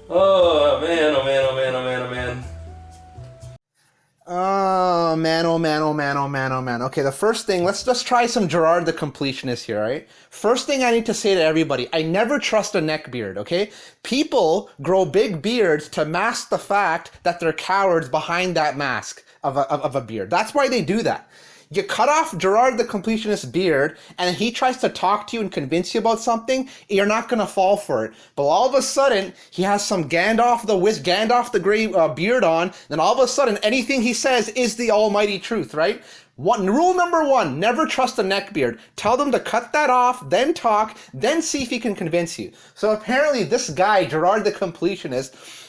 Oh man, oh man, oh man, oh man, oh man. Oh man, oh man, oh man, oh man, oh man. Okay, the first thing, let's just try some Jirard the Completionist here, right? First thing I need to say to everybody, I never trust a neck beard, okay? People grow big beards to mask the fact that they're cowards behind that mask of a beard. That's why they do that. You cut off Jirard the Completionist's beard, and he tries to talk to you and convince you about something, you're not gonna fall for it. But all of a sudden, he has some Gandalf the Grey beard on, and all of a sudden, anything he says is the almighty truth, right? Rule number one, never trust a neckbeard. Tell them to cut that off, then talk, then see if he can convince you. So apparently this guy, Jirard the Completionist,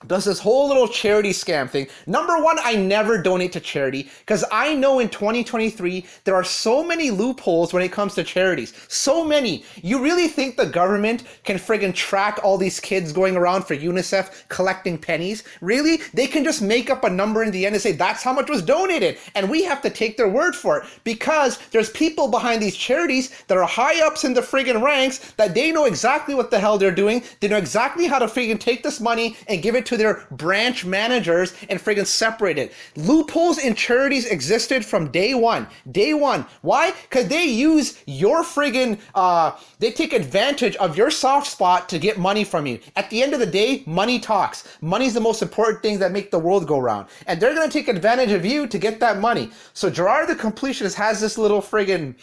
does this whole little charity scam thing. Number one, I never donate to charity because I know in 2023 there are so many loopholes when it comes to charities. So many. You really think the government can friggin' track all these kids going around for UNICEF collecting pennies? Really? They can just make up a number in the end and say that's how much was donated, and we have to take their word for it because there's people behind these charities that are high ups in the friggin' ranks that they know exactly what the hell they're doing. They know exactly how to friggin' take this money and give it to their branch managers and friggin' separate it. Loopholes in charities existed from day one. Day one. Why? Because they use your friggin', they take advantage of your soft spot to get money from you. At the end of the day, money talks. Money's the most important thing that make the world go round. And they're gonna take advantage of you to get that money. So Jirard the Completionist has this little friggin'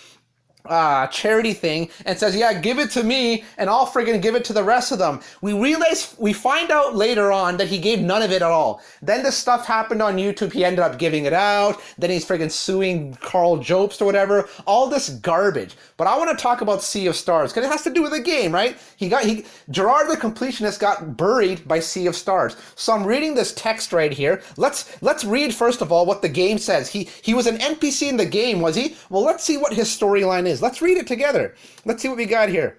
charity thing and says, yeah, give it to me and I'll friggin' give it to the rest of them. We find out later on that he gave none of it at all. Then this stuff happened on YouTube. He ended up giving it out. Then he's friggin' suing Carl Jobst or whatever. All this garbage. But I want to talk about Sea of Stars because it has to do with the game, right? Jirard the Completionist got buried by Sea of Stars. So I'm reading this text right here. Let's read first of all what the game says. He was an NPC in the game, was he? Well, let's see what his storyline is. Let's read it together. Let's see what we got here.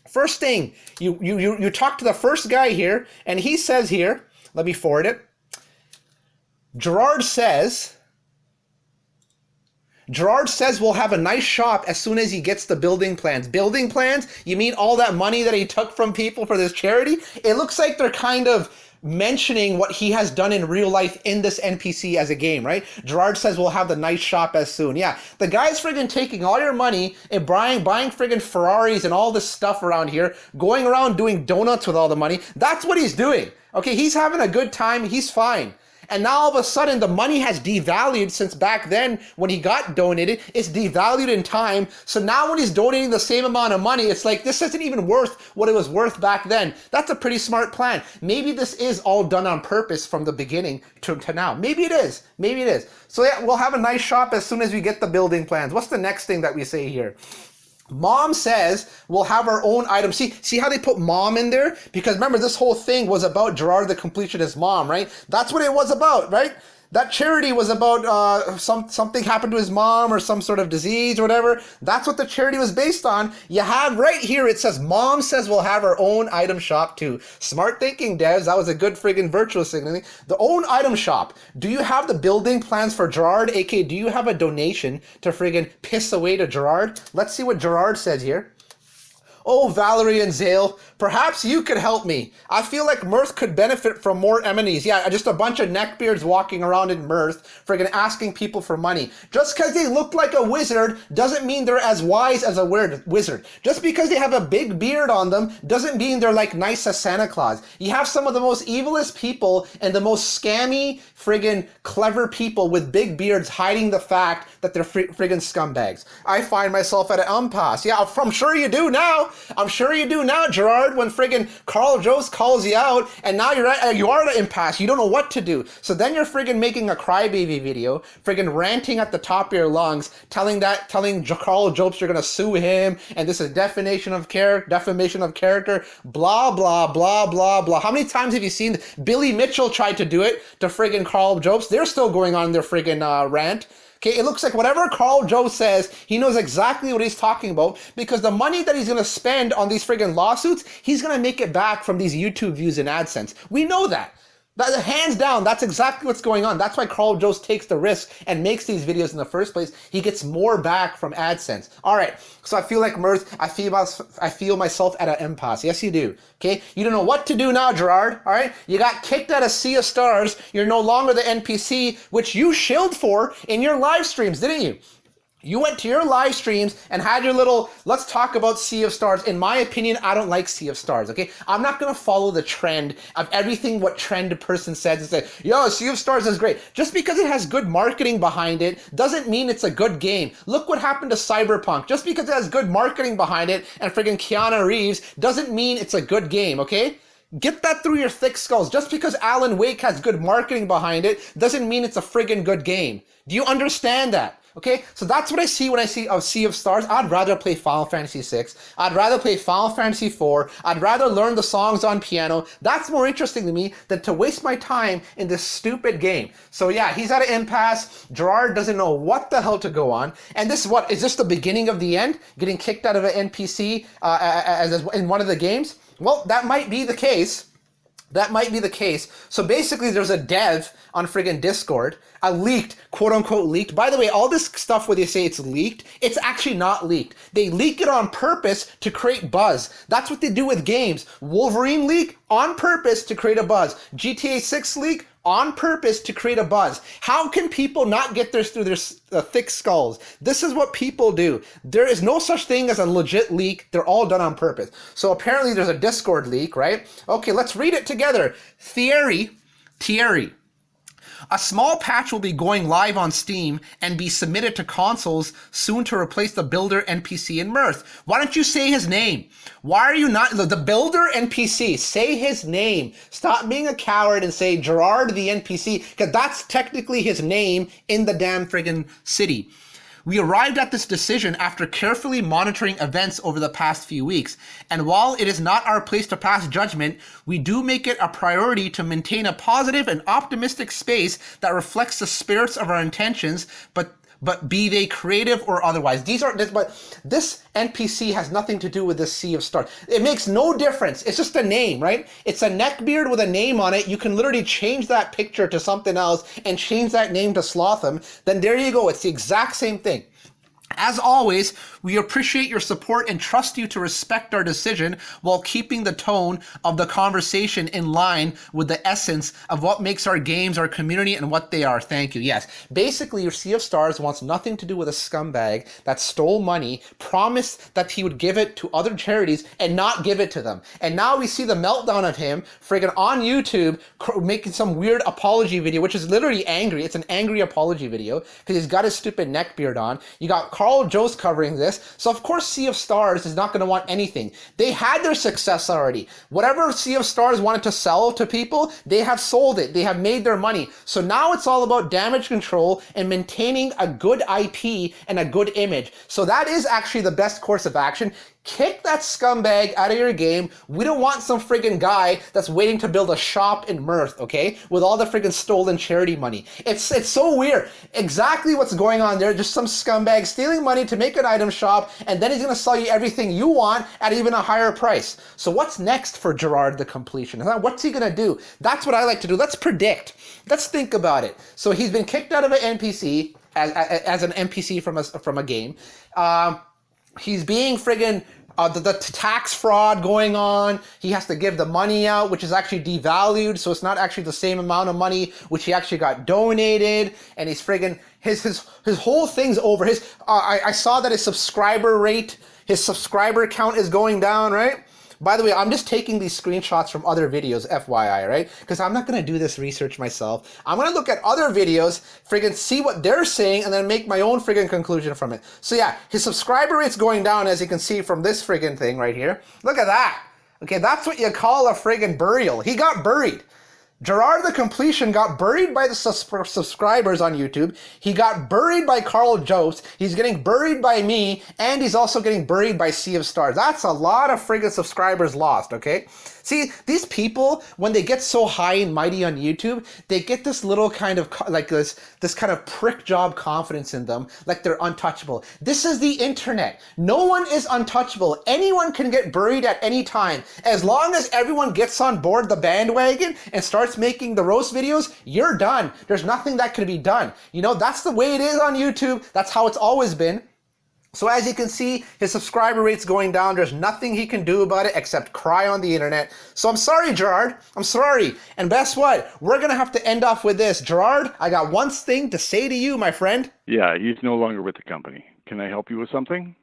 First thing, you talk to the first guy here, and he says here, let me forward it. Jirard says we'll have a nice shop as soon as he gets the building plans. Building plans? You mean all that money that he took from people for this charity? It looks like they're kind of mentioning what he has done in real life in this NPC as a game, right? Jirard says we'll have the nice shop as soon. Yeah, the guy's friggin' taking all your money and buying friggin' Ferraris and all this stuff around here, going around doing donuts with all the money. That's what he's doing. Okay, he's having a good time. He's fine. And now all of a sudden the money has devalued since back then when he got donated. It's devalued in time. So now when he's donating the same amount of money, it's like this isn't even worth what it was worth back then. That's a pretty smart plan. Maybe this is all done on purpose from the beginning to now. Maybe it is. Maybe it is. So yeah, we'll have a nice shop as soon as we get the building plans. What's the next thing that we say here? Mom says we'll have our own item. See how they put mom in there? Because remember, this whole thing was about Jirard the Completionist's mom, right? That's what it was about, right? That charity was about something happened to his mom or some sort of disease or whatever. That's what the charity was based on. You have right here, it says, Mom says we'll have our own item shop too. Smart thinking, devs. That was a good friggin' virtual signaling. The own item shop. Do you have the building plans for Jirard? AK, do you have a donation to friggin' piss away to Jirard? Let's see what Jirard says here. Oh, Valerie and Zale, perhaps you could help me. I feel like Mirth could benefit from more enemies. Yeah, just a bunch of neckbeards walking around in Mirth, friggin' asking people for money. Just because they look like a wizard doesn't mean they're as wise as a wizard. Just because they have a big beard on them doesn't mean they're like nice as Santa Claus. You have some of the most evilest people and the most scammy, friggin' clever people with big beards hiding the fact that they're friggin' scumbags. I find myself at an impasse. Yeah, I'm sure you do now. I'm sure you do now, Jirard, when friggin' Carl Jost calls you out, and now you are at an impasse. You don't know what to do. So then you're friggin' making a crybaby video, friggin' ranting at the top of your lungs, telling Carl Jost you're gonna sue him, and this is defamation of character, blah, blah, blah, blah, blah. How many times have you seen Billy Mitchell tried to do it to friggin' Carl Jost? They're still going on their friggin' rant. Okay, it looks like whatever Carl Jost says, he knows exactly what he's talking about because the money that he's going to spend on these friggin' lawsuits, he's going to make it back from these YouTube views and AdSense. We know that. Hands down, that's exactly what's going on. That's why Carl Jost takes the risk and makes these videos in the first place. He gets more back from AdSense. All right, so I feel like Mirth, I feel myself at an impasse. Yes, you do. Okay, you don't know what to do now, Jirard. All right, you got kicked out of Sea of Stars. You're no longer the NPC, which you shilled for in your live streams, didn't you? You went to your live streams and had your little, let's talk about Sea of Stars. In my opinion, I don't like Sea of Stars, okay? I'm not going to follow the trend of everything what trend person says and say, yo, Sea of Stars is great. Just because it has good marketing behind it doesn't mean it's a good game. Look what happened to Cyberpunk. Just because it has good marketing behind it and friggin' Keanu Reeves doesn't mean it's a good game, okay? Get that through your thick skulls. Just because Alan Wake has good marketing behind it doesn't mean it's a friggin' good game. Do you understand that? Okay, so that's what I see when I see a Sea of Stars. I'd rather play Final Fantasy VI. I'd rather play Final Fantasy IV. I'd rather learn the songs on piano. That's more interesting to me than to waste my time in this stupid game. So yeah, he's at an impasse. Jirard doesn't know what the hell to go on. And this is what, is this the beginning of the end? Getting kicked out of an NPC in one of the games? Well, that might be the case. That might be the case. So basically there's a dev on friggin' Discord, a leaked, quote unquote leaked. By the way, all this stuff where they say it's leaked, it's actually not leaked. They leak it on purpose to create buzz. That's what they do with games. Wolverine leak on purpose to create a buzz. GTA 6 leak on purpose to create a buzz. How can people not get this through their thick skulls? This is what people do. There is no such thing as a legit leak. They're all done on purpose. So apparently there's a Discord leak, right? Okay, let's read it together. Thierry. A small patch will be going live on Steam and be submitted to consoles soon to replace the builder NPC in Mirth. Why don't you say his name? Why are you not the builder NPC? Say his name. Stop being a coward and say Jirard the NPC, because that's technically his name in the damn friggin' city. We arrived at this decision after carefully monitoring events over the past few weeks, and while it is not our place to pass judgment, we do make it a priority to maintain a positive and optimistic space that reflects the spirits of our intentions, but be they creative or otherwise. But this NPC has nothing to do with this Sea of Stars. It makes no difference. It's just a name, right? It's a neckbeard with a name on it. You can literally change that picture to something else and change that name to 5lotham. Then there you go. It's the exact same thing. As always, we appreciate your support and trust you to respect our decision while keeping the tone of the conversation in line with the essence of what makes our games, our community, and what they are. Thank you. Yes. Basically, your Sea of Stars wants nothing to do with a scumbag that stole money, promised that he would give it to other charities, and not give it to them. And now we see the meltdown of him friggin' on YouTube making some weird apology video, which is literally angry. It's an angry apology video because he's got his stupid neckbeard on. You got Carl Jost covering this. So of course Sea of Stars is not going to want anything. They had their success already. Whatever Sea of Stars wanted to sell to people, they have sold it. They have made their money. So now it's all about damage control and maintaining a good IP and a good image. So that is actually the best course of action. Kick that scumbag out of your game. We don't want some friggin' guy that's waiting to build a shop in Mirth, okay? With all the friggin' stolen charity money. It's so weird. Exactly what's going on there. Just some scumbag stealing money to make an item shop, and then he's gonna sell you everything you want at even a higher price. So what's next for Jirard the Completionist? What's he gonna do? That's what I like to do. Let's predict. Let's think about it. So he's been kicked out of an NPC as an NPC from a game. He's being friggin' the tax fraud going on. He has to give the money out, which is actually devalued, so it's not actually the same amount of money which he actually got donated. And he's friggin' his whole thing's over. I saw that his subscriber count is going down, right? By the way, I'm just taking these screenshots from other videos, FYI, right? Because I'm not going to do this research myself. I'm going to look at other videos, friggin' see what they're saying, and then make my own friggin' conclusion from it. So yeah, his subscriber rate's going down, as you can see from this friggin' thing right here. Look at that. Okay, that's what you call a friggin' burial. He got buried. Jirard the Completion got buried by the subscribers on YouTube. He got buried by Carl Jost. He's getting buried by me, and he's also getting buried by Sea of Stars. That's a lot of friggin' subscribers lost, okay? See, these people, when they get so high and mighty on YouTube, they get this little kind of, like this kind of prick job confidence in them, like they're untouchable. This is the internet. No one is untouchable. Anyone can get buried at any time. As long as everyone gets on board the bandwagon and starts making the roast videos, you're done. There's nothing that can be done. You know, that's the way it is on YouTube. That's how it's always been. So as you can see, his subscriber rate's going down. There's nothing he can do about it except cry on the internet. So I'm sorry, Jirard. I'm sorry. And guess what? We're going to have to end off with this. Jirard, I got one thing to say to you, my friend. Yeah, he's no longer with the company. Can I help you with something?